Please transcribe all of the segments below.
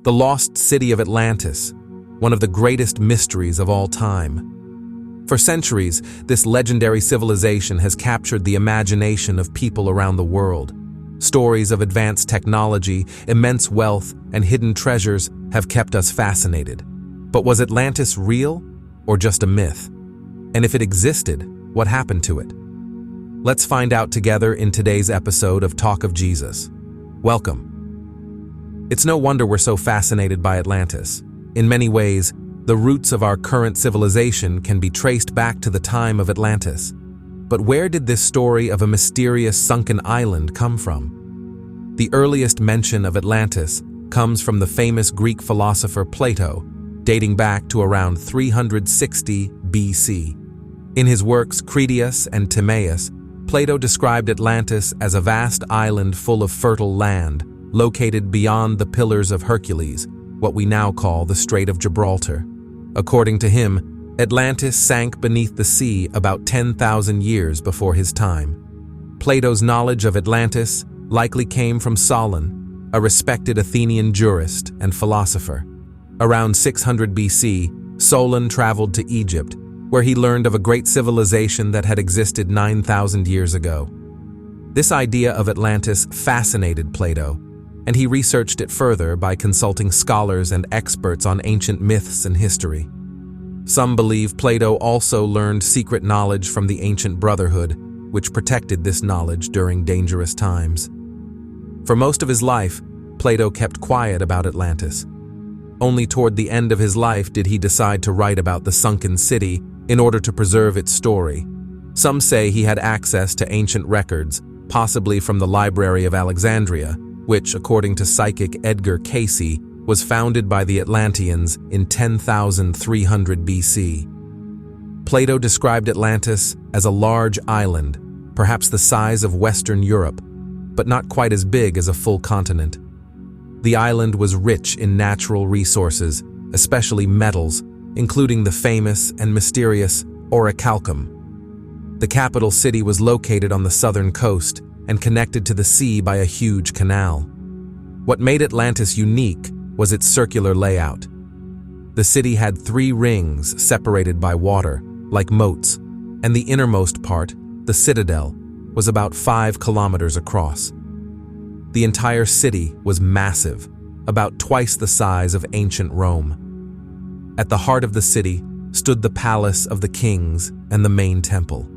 The lost city of Atlantis, one of the greatest mysteries of all time. For centuries, this legendary civilization has captured the imagination of people around the world. Stories of advanced technology, immense wealth, and hidden treasures have kept us fascinated. But was Atlantis real, or just a myth? And if it existed, what happened to it? Let's find out together in today's episode of Talk of Jesus. Welcome. It's no wonder we're so fascinated by Atlantis. In many ways, the roots of our current civilization can be traced back to the time of Atlantis. But where did this story of a mysterious sunken island come from? The earliest mention of Atlantis comes from the famous Greek philosopher Plato, dating back to around 360 BC. In his works Critias and Timaeus, Plato described Atlantis as a vast island full of fertile land, located beyond the Pillars of Hercules, what we now call the Strait of Gibraltar. According to him, Atlantis sank beneath the sea about 10,000 years before his time. Plato's knowledge of Atlantis likely came from Solon, a respected Athenian jurist and philosopher. Around 600 BC, Solon traveled to Egypt, where he learned of a great civilization that had existed 9,000 years ago. This idea of Atlantis fascinated Plato, and he researched it further by consulting scholars and experts on ancient myths and history. Some believe Plato also learned secret knowledge from the ancient brotherhood, which protected this knowledge during dangerous times. For most of his life, Plato kept quiet about Atlantis. Only toward the end of his life did he decide to write about the sunken city in order to preserve its story. Some say he had access to ancient records, possibly from the Library of Alexandria, which, according to psychic Edgar Cayce, was founded by the Atlanteans in 10,300 BC. Plato described Atlantis as a large island, perhaps the size of Western Europe, but not quite as big as a full continent. The island was rich in natural resources, especially metals, including the famous and mysterious orichalcum. The capital city was located on the southern coast and connected to the sea by a huge canal. What made Atlantis unique was its circular layout. The city had 3 rings separated by water, like moats, and the innermost part, the citadel, was about 5 kilometers across. The entire city was massive, about twice the size of ancient Rome. At the heart of the city stood the palace of the kings and the main temple.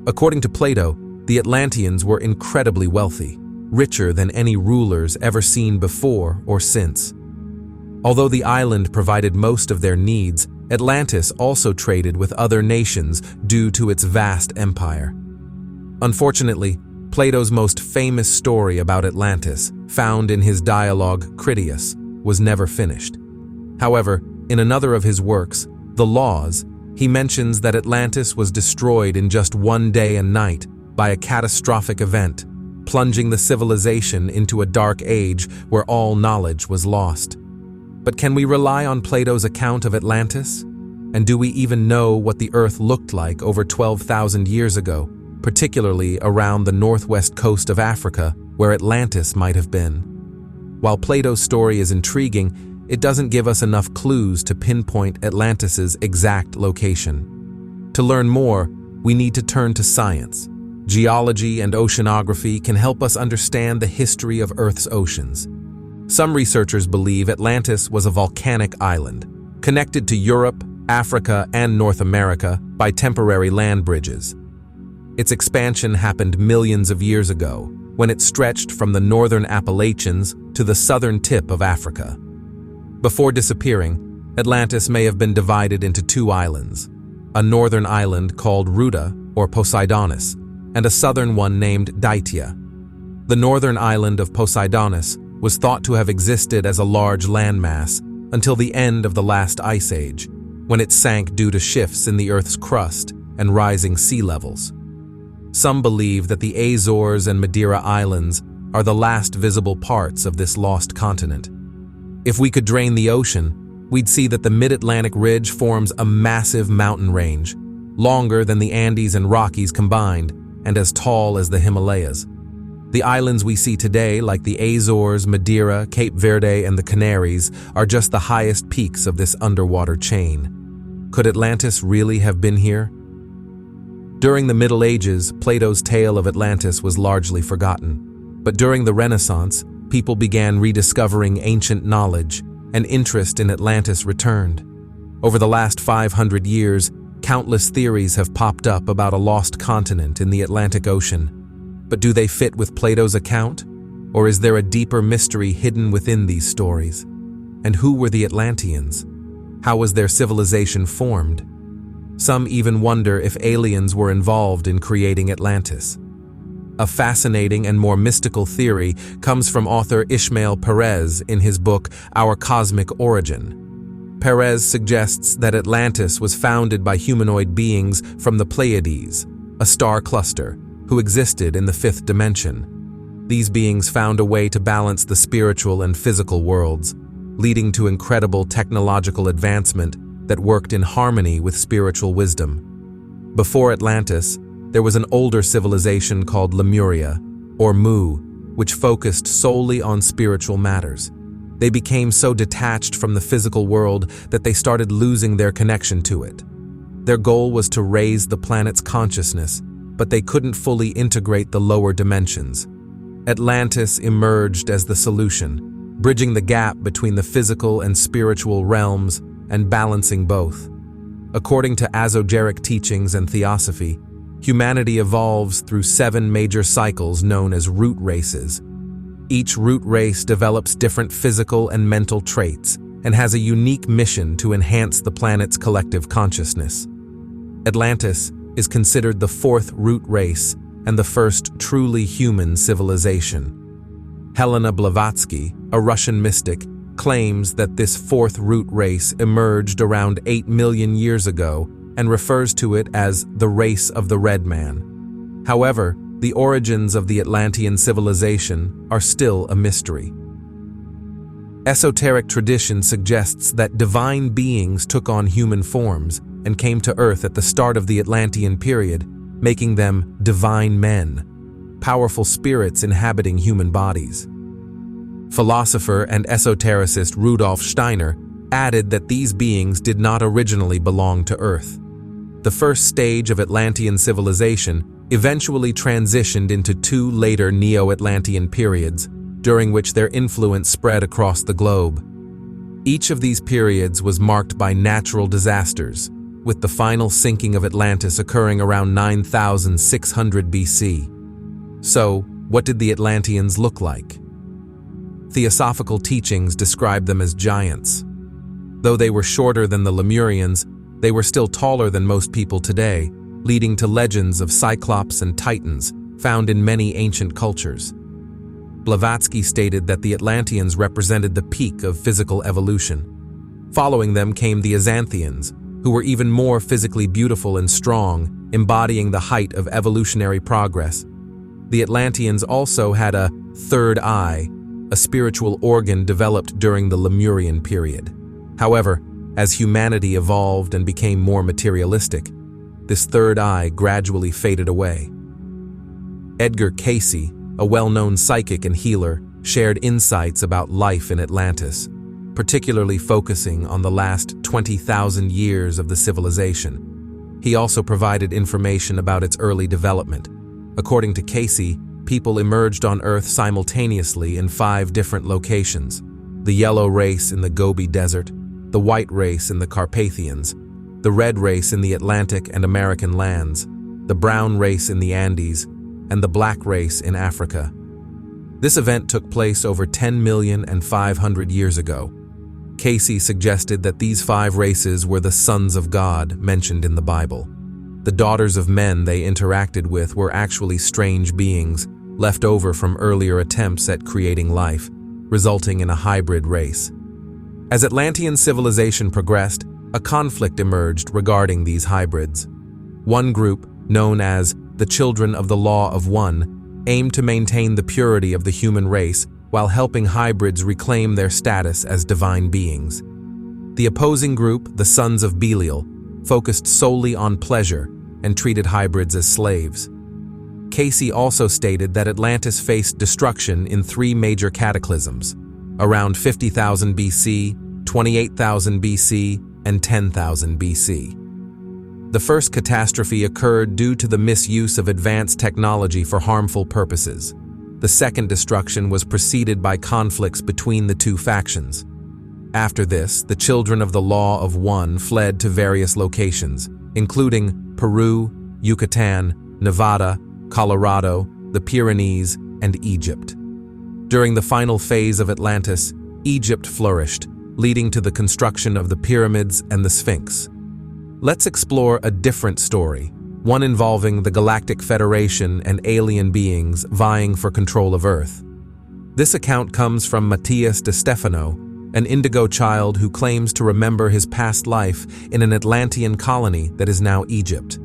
According to Plato, the Atlanteans were incredibly wealthy, richer than any rulers ever seen before or since. Although the island provided most of their needs, Atlantis also traded with other nations due to its vast empire. Unfortunately, Plato's most famous story about Atlantis, found in his dialogue Critias, was never finished. However, in another of his works, The Laws, he mentions that Atlantis was destroyed in just one day and night by a catastrophic event, plunging the civilization into a dark age where all knowledge was lost. But can we rely on Plato's account of Atlantis? And do we even know what the Earth looked like over 12,000 years ago, particularly around the northwest coast of Africa, where Atlantis might have been? While Plato's story is intriguing, it doesn't give us enough clues to pinpoint Atlantis's exact location. To learn more, we need to turn to science. Geology and oceanography can help us understand the history of Earth's oceans. Some researchers believe Atlantis was a volcanic island, connected to Europe, Africa, and North America by temporary land bridges. Its expansion happened millions of years ago, when it stretched from the northern Appalachians to the southern tip of Africa. Before disappearing, Atlantis may have been divided into 2 islands, a northern island called Ruta, or Poseidonis, and a southern one named Daitya. The northern island of Poseidonis was thought to have existed as a large landmass until the end of the last ice age, when it sank due to shifts in the Earth's crust and rising sea levels. Some believe that the Azores and Madeira Islands are the last visible parts of this lost continent. If we could drain the ocean, we'd see that the Mid-Atlantic Ridge forms a massive mountain range, longer than the Andes and Rockies combined, and as tall as the Himalayas. The islands we see today, like the Azores, Madeira, Cape Verde, and the Canaries, are just the highest peaks of this underwater chain. Could Atlantis really have been here? During the Middle Ages, Plato's tale of Atlantis was largely forgotten. But during the Renaissance, people began rediscovering ancient knowledge, and interest in Atlantis returned. Over the last 500 years, countless theories have popped up about a lost continent in the Atlantic Ocean. But do they fit with Plato's account? Or is there a deeper mystery hidden within these stories? And who were the Atlanteans? How was their civilization formed? Some even wonder if aliens were involved in creating Atlantis. A fascinating and more mystical theory comes from author Ismael Perez in his book Our Cosmic Origin. Perez suggests that Atlantis was founded by humanoid beings from the Pleiades, a star cluster, who existed in the fifth dimension. These beings found a way to balance the spiritual and physical worlds, leading to incredible technological advancement that worked in harmony with spiritual wisdom. Before Atlantis, there was an older civilization called Lemuria, or Mu, which focused solely on spiritual matters. They became so detached from the physical world that they started losing their connection to it. Their goal was to raise the planet's consciousness, but they couldn't fully integrate the lower dimensions. Atlantis emerged as the solution, bridging the gap between the physical and spiritual realms and balancing both. According to esoteric teachings and theosophy, humanity evolves through 7 major cycles known as root races. Each root race develops different physical and mental traits and has a unique mission to enhance the planet's collective consciousness. Atlantis is considered the 4th root race and the first truly human civilization. Helena Blavatsky, a Russian mystic, claims that this 4th root race emerged around 8 million years ago and refers to it as the race of the Red Man. However, the origins of the Atlantean civilization are still a mystery. Esoteric tradition suggests that divine beings took on human forms and came to Earth at the start of the Atlantean period, making them divine men, powerful spirits inhabiting human bodies. Philosopher and esotericist Rudolf Steiner added that these beings did not originally belong to Earth. The first stage of Atlantean civilization eventually transitioned into 2 later Neo-Atlantean periods, during which their influence spread across the globe. Each of these periods was marked by natural disasters, with the final sinking of Atlantis occurring around 9600 BC. So, what did the Atlanteans look like? Theosophical teachings describe them as giants. Though they were shorter than the Lemurians, they were still taller than most people today, leading to legends of Cyclops and Titans found in many ancient cultures. Blavatsky stated that the Atlanteans represented the peak of physical evolution. Following them came the Atlanteans, who were even more physically beautiful and strong, embodying the height of evolutionary progress. The Atlanteans also had a third eye, a spiritual organ developed during the Lemurian period. However, as humanity evolved and became more materialistic, this third eye gradually faded away. Edgar Cayce, a well-known psychic and healer, shared insights about life in Atlantis, particularly focusing on the last 20,000 years of the civilization. He also provided information about its early development. According to Cayce, people emerged on Earth simultaneously in 5 different locations: the yellow race in the Gobi Desert, the white race in the Carpathians, the red race in the Atlantic and American lands, the brown race in the Andes, and the black race in Africa. This event took place over 10,500,000 years ago. Cayce suggested that these 5 races were the sons of God mentioned in the Bible. The daughters of men they interacted with were actually strange beings left over from earlier attempts at creating life, resulting in a hybrid race. As Atlantean civilization progressed, a conflict emerged regarding these hybrids. One group, known as the Children of the Law of One, aimed to maintain the purity of the human race while helping hybrids reclaim their status as divine beings. The opposing group, the Sons of Belial, focused solely on pleasure and treated hybrids as slaves. Casey also stated that Atlantis faced destruction in three major cataclysms, around 50,000 BC, 28,000 BC, and 10,000 BC. The first catastrophe occurred due to the misuse of advanced technology for harmful purposes. The second destruction was preceded by conflicts between the two factions. After this, the children of the Law of One fled to various locations, including Peru, Yucatan, Nevada, Colorado, the Pyrenees, and Egypt. During the final phase of Atlantis, Egypt flourished, leading to the construction of the pyramids and the Sphinx. Let's explore a different story, one involving the Galactic Federation and alien beings vying for control of Earth. This account comes from Matthias de Stefano, an indigo child who claims to remember his past life in an Atlantean colony that is now Egypt.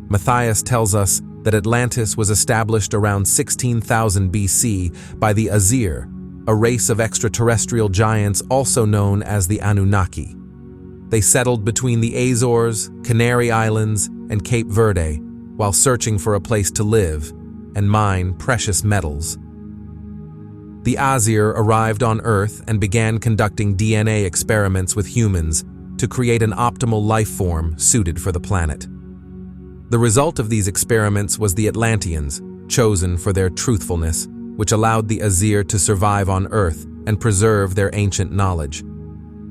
Matthias tells us that Atlantis was established around 16,000 BC by the Azir, a race of extraterrestrial giants also known as the Anunnaki. They settled between the Azores, Canary Islands, and Cape Verde while searching for a place to live and mine precious metals. The Azir arrived on Earth and began conducting DNA experiments with humans to create an optimal life form suited for the planet. The result of these experiments was the Atlanteans, chosen for their truthfulness, which allowed the Azir to survive on Earth and preserve their ancient knowledge.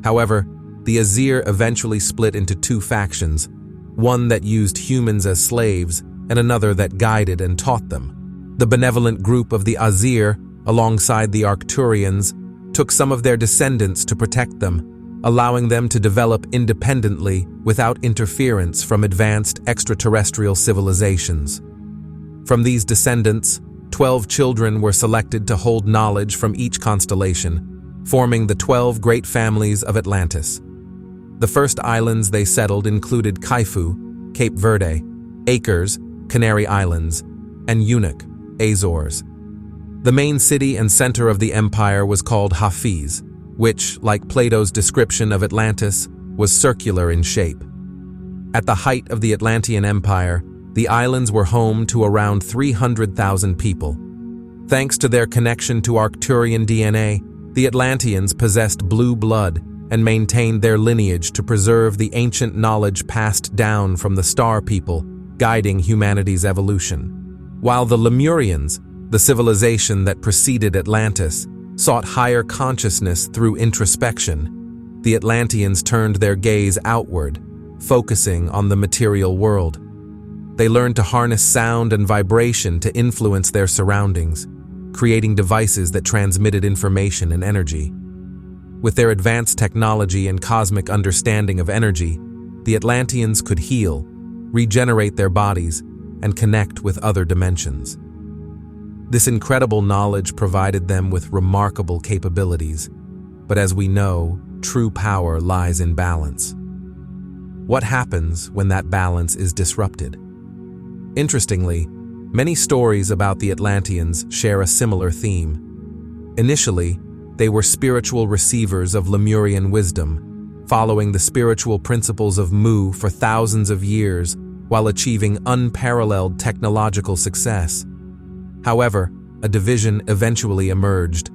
However, the Azir eventually split into two factions, one that used humans as slaves and another that guided and taught them. The benevolent group of the Azir, alongside the Arcturians, took some of their descendants to protect them, allowing them to develop independently without interference from advanced extraterrestrial civilizations. From these descendants, 12 children were selected to hold knowledge from each constellation, forming the 12 great families of Atlantis. The first islands they settled included Kaifu, Cape Verde, Acres, Canary Islands, and Eunuch, Azores. The main city and center of the empire was called Hafiz, which, like Plato's description of Atlantis, was circular in shape. At the height of the Atlantean Empire, the islands were home to around 300,000 people. Thanks to their connection to Arcturian DNA, the Atlanteans possessed blue blood and maintained their lineage to preserve the ancient knowledge passed down from the Star People, guiding humanity's evolution. While the Lemurians, the civilization that preceded Atlantis, sought higher consciousness through introspection, the Atlanteans turned their gaze outward, focusing on the material world. They learned to harness sound and vibration to influence their surroundings, creating devices that transmitted information and energy. With their advanced technology and cosmic understanding of energy, the Atlanteans could heal, regenerate their bodies, and connect with other dimensions. This incredible knowledge provided them with remarkable capabilities, but as we know, true power lies in balance. What happens when that balance is disrupted? Interestingly, many stories about the Atlanteans share a similar theme. Initially, they were spiritual receivers of Lemurian wisdom, following the spiritual principles of Mu for thousands of years while achieving unparalleled technological success. However, a division eventually emerged.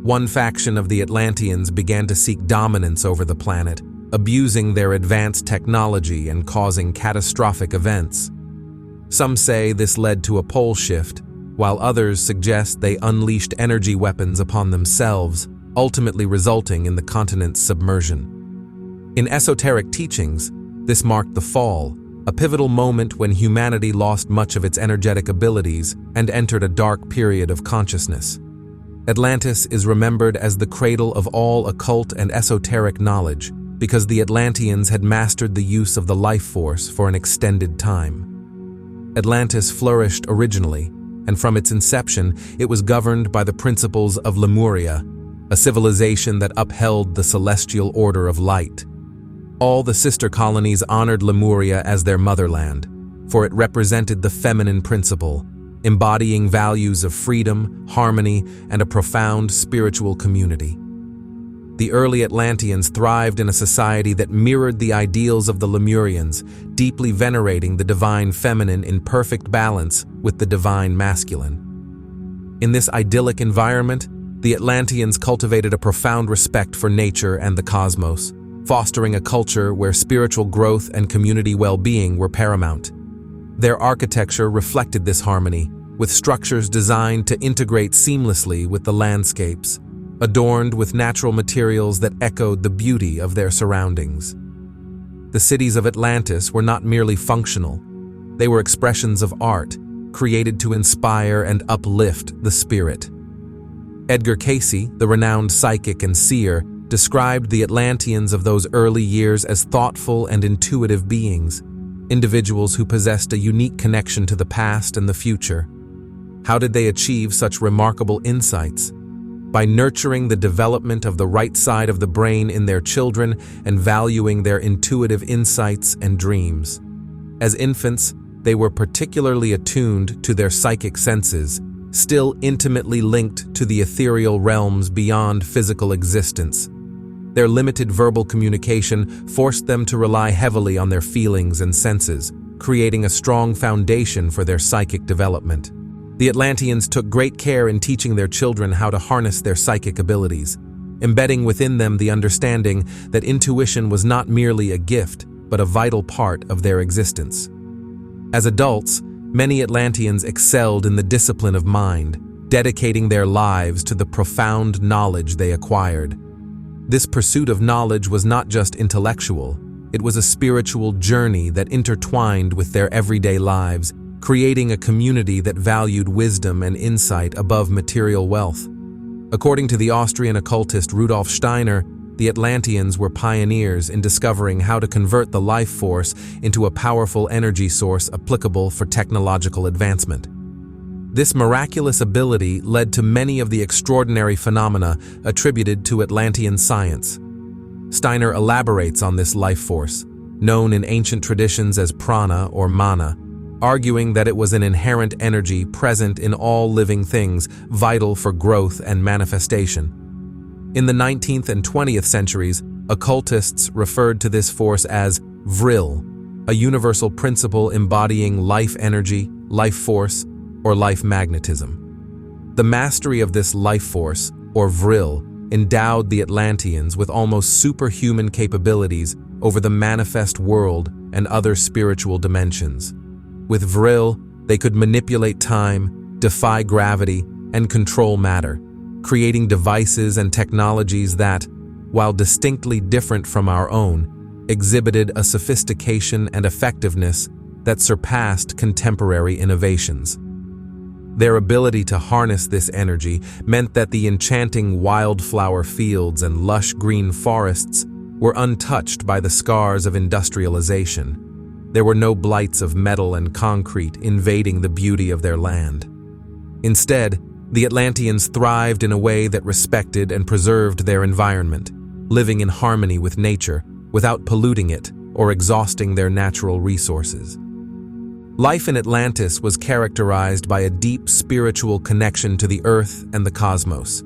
One faction of the Atlanteans began to seek dominance over the planet, abusing their advanced technology and causing catastrophic events. Some say this led to a pole shift, while others suggest they unleashed energy weapons upon themselves, ultimately resulting in the continent's submersion. In esoteric teachings, this marked the fall, a pivotal moment when humanity lost much of its energetic abilities and entered a dark period of consciousness. Atlantis is remembered as the cradle of all occult and esoteric knowledge because the Atlanteans had mastered the use of the life force for an extended time. Atlantis flourished originally, and from its inception, it was governed by the principles of Lemuria, a civilization that upheld the celestial order of light. All the sister colonies honored Lemuria as their motherland, for it represented the feminine principle, embodying values of freedom, harmony, and a profound spiritual community. The early Atlanteans thrived in a society that mirrored the ideals of the Lemurians, deeply venerating the divine feminine in perfect balance with the divine masculine. In this idyllic environment, the Atlanteans cultivated a profound respect for nature and the cosmos, fostering a culture where spiritual growth and community well-being were paramount. Their architecture reflected this harmony, with structures designed to integrate seamlessly with the landscapes, adorned with natural materials that echoed the beauty of their surroundings. The cities of Atlantis were not merely functional. They were expressions of art, created to inspire and uplift the spirit. Edgar Cayce, the renowned psychic and seer, described the Atlanteans of those early years as thoughtful and intuitive beings, individuals who possessed a unique connection to the past and the future. How did they achieve such remarkable insights? By nurturing the development of the right side of the brain in their children and valuing their intuitive insights and dreams. As infants, they were particularly attuned to their psychic senses, still intimately linked to the ethereal realms beyond physical existence. Their limited verbal communication forced them to rely heavily on their feelings and senses, creating a strong foundation for their psychic development. The Atlanteans took great care in teaching their children how to harness their psychic abilities, embedding within them the understanding that intuition was not merely a gift, but a vital part of their existence. As adults, many Atlanteans excelled in the discipline of mind, dedicating their lives to the profound knowledge they acquired. This pursuit of knowledge was not just intellectual, it was a spiritual journey that intertwined with their everyday lives, creating a community that valued wisdom and insight above material wealth. According to the Austrian occultist Rudolf Steiner, the Atlanteans were pioneers in discovering how to convert the life force into a powerful energy source applicable for technological advancement. This miraculous ability led to many of the extraordinary phenomena attributed to Atlantean science. Steiner elaborates on this life force, known in ancient traditions as prana or mana, arguing that it was an inherent energy present in all living things, vital for growth and manifestation. In the 19th and 20th centuries, occultists referred to this force as vril, a universal principle embodying life energy, life force, or life magnetism. The mastery of this life force, or vril, endowed the Atlanteans with almost superhuman capabilities over the manifest world and other spiritual dimensions. With vril, they could manipulate time, defy gravity, and control matter, creating devices and technologies that, while distinctly different from our own, exhibited a sophistication and effectiveness that surpassed contemporary innovations. Their ability to harness this energy meant that the enchanting wildflower fields and lush green forests were untouched by the scars of industrialization. There were no blights of metal and concrete invading the beauty of their land. Instead, the Atlanteans thrived in a way that respected and preserved their environment, living in harmony with nature without polluting it or exhausting their natural resources. Life in Atlantis was characterized by a deep spiritual connection to the earth and the cosmos.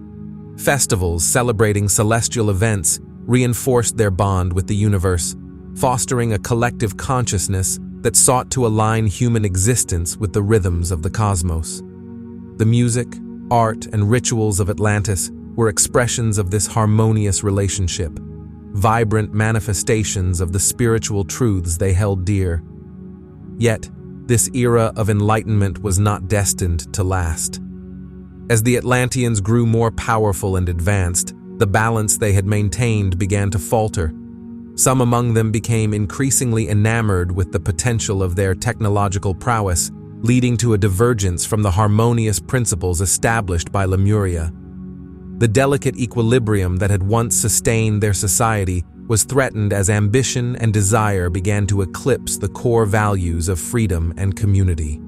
Festivals celebrating celestial events reinforced their bond with the universe, fostering a collective consciousness that sought to align human existence with the rhythms of the cosmos. The music, art, and rituals of Atlantis were expressions of this harmonious relationship, vibrant manifestations of the spiritual truths they held dear. Yet, this era of enlightenment was not destined to last. As the Atlanteans grew more powerful and advanced, the balance they had maintained began to falter. Some among them became increasingly enamored with the potential of their technological prowess, leading to a divergence from the harmonious principles established by Lemuria. The delicate equilibrium that had once sustained their society was threatened as ambition and desire began to eclipse the core values of freedom and community.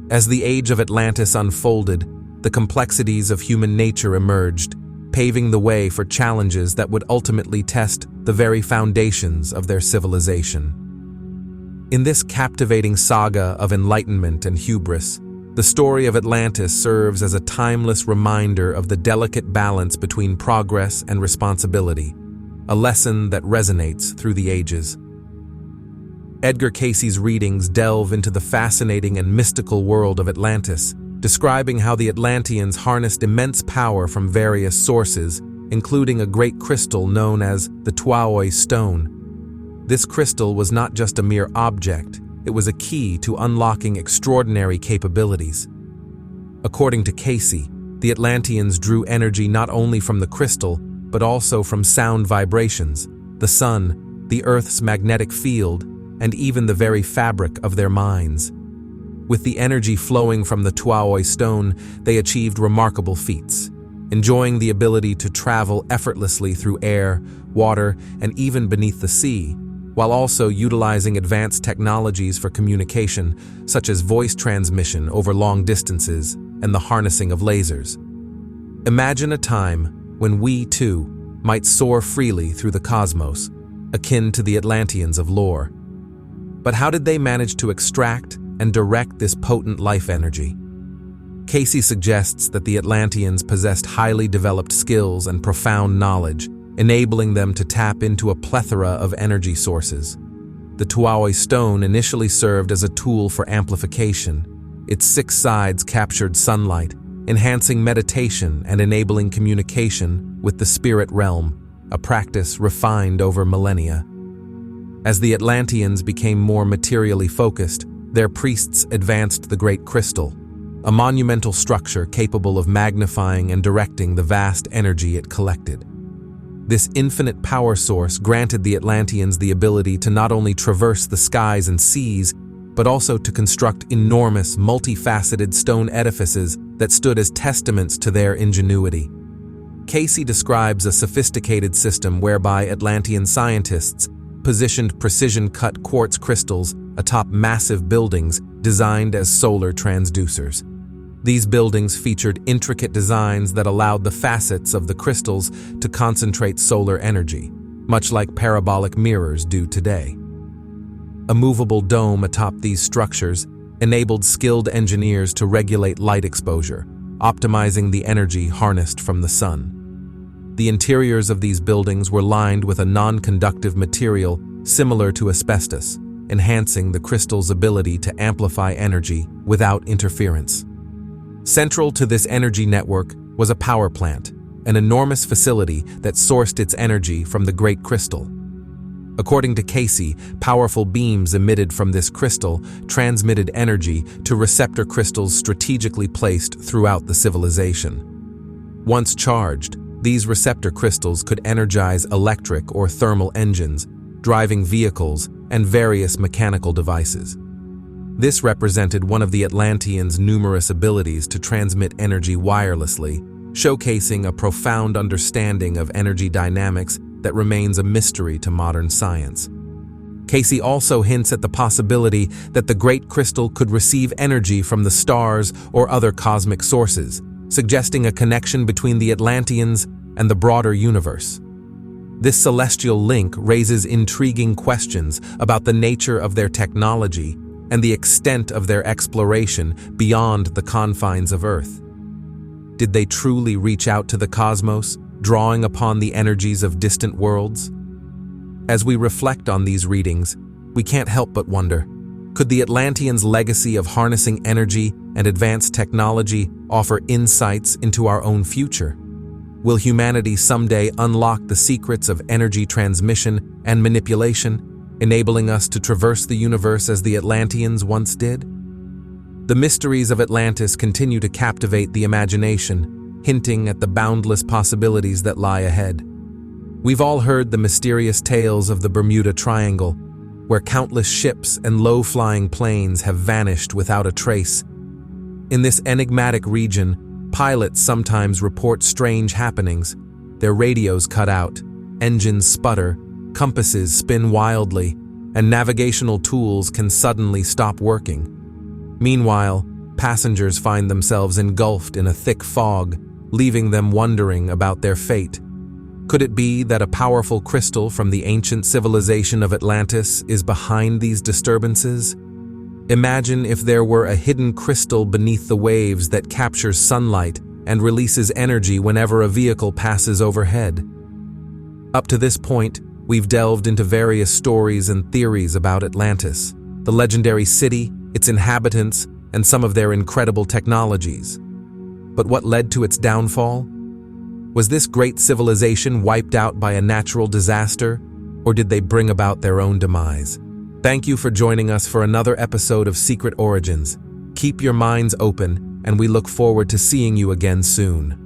As the age of Atlantis unfolded, the complexities of human nature emerged, paving the way for challenges that would ultimately test the very foundations of their civilization. In this captivating saga of enlightenment and hubris, The story of Atlantis serves as a timeless reminder of the delicate balance between progress and responsibility, a lesson that resonates through the ages. Edgar Cayce's readings delve into the fascinating and mystical world of Atlantis, describing how the Atlanteans harnessed immense power from various sources, including a great crystal known as the Tuaoi Stone. This crystal was not just a mere object, it was a key to unlocking extraordinary capabilities. According to Cayce, the Atlanteans drew energy not only from the crystal, but also from sound vibrations, the sun, the Earth's magnetic field, and even the very fabric of their minds. With the energy flowing from the Tuaoi Stone, they achieved remarkable feats, enjoying the ability to travel effortlessly through air, water, and even beneath the sea, while also utilizing advanced technologies for communication, such as voice transmission over long distances and the harnessing of lasers. Imagine a time when we, too, might soar freely through the cosmos, akin to the Atlanteans of lore. But how did they manage to extract and direct this potent life energy? Cayce suggests that the Atlanteans possessed highly developed skills and profound knowledge, enabling them to tap into a plethora of energy sources. The Tuaoi Stone initially served as a tool for amplification. Its 6 sides captured sunlight, enhancing meditation and enabling communication with the spirit realm, a practice refined over millennia. As the Atlanteans became more materially focused, their priests advanced the Great Crystal, a monumental structure capable of magnifying and directing the vast energy it collected. This infinite power source granted the Atlanteans the ability to not only traverse the skies and seas, but also to construct enormous, multifaceted stone edifices that stood as testaments to their ingenuity. Cayce describes a sophisticated system whereby Atlantean scientists positioned precision-cut quartz crystals atop massive buildings designed as solar transducers. These buildings featured intricate designs that allowed the facets of the crystals to concentrate solar energy, much like parabolic mirrors do today. A movable dome atop these structures enabled skilled engineers to regulate light exposure, optimizing the energy harnessed from the sun. The interiors of these buildings were lined with a non-conductive material similar to asbestos, enhancing the crystal's ability to amplify energy without interference. Central to this energy network was a power plant, an enormous facility that sourced its energy from the Great Crystal. According to Cayce, powerful beams emitted from this crystal transmitted energy to receptor crystals strategically placed throughout the civilization. Once charged, these receptor crystals could energize electric or thermal engines, driving vehicles, and various mechanical devices. This represented one of the Atlanteans' numerous abilities to transmit energy wirelessly, showcasing a profound understanding of energy dynamics that remains a mystery to modern science. Cayce also hints at the possibility that the Great Crystal could receive energy from the stars or other cosmic sources, suggesting a connection between the Atlanteans and the broader universe. This celestial link raises intriguing questions about the nature of their technology and the extent of their exploration beyond the confines of Earth. Did they truly reach out to the cosmos, drawing upon the energies of distant worlds? As we reflect on these readings, we can't help but wonder, could the Atlanteans' legacy of harnessing energy and advanced technology offer insights into our own future? Will humanity someday unlock the secrets of energy transmission and manipulation, enabling us to traverse the universe as the Atlanteans once did? The mysteries of Atlantis continue to captivate the imagination, hinting at the boundless possibilities that lie ahead. We've all heard the mysterious tales of the Bermuda Triangle, where countless ships and low-flying planes have vanished without a trace. In this enigmatic region, pilots sometimes report strange happenings. Their radios cut out, engines sputter, compasses spin wildly, and navigational tools can suddenly stop working. Meanwhile, passengers find themselves engulfed in a thick fog, leaving them wondering about their fate. Could it be that a powerful crystal from the ancient civilization of Atlantis is behind these disturbances? Imagine if there were a hidden crystal beneath the waves that captures sunlight and releases energy whenever a vehicle passes overhead. Up to this point, we've delved into various stories and theories about Atlantis, the legendary city, its inhabitants, and some of their incredible technologies. But what led to its downfall? Was this great civilization wiped out by a natural disaster, or did they bring about their own demise? Thank you for joining us for another episode of Secret Origins. Keep your minds open, and we look forward to seeing you again soon.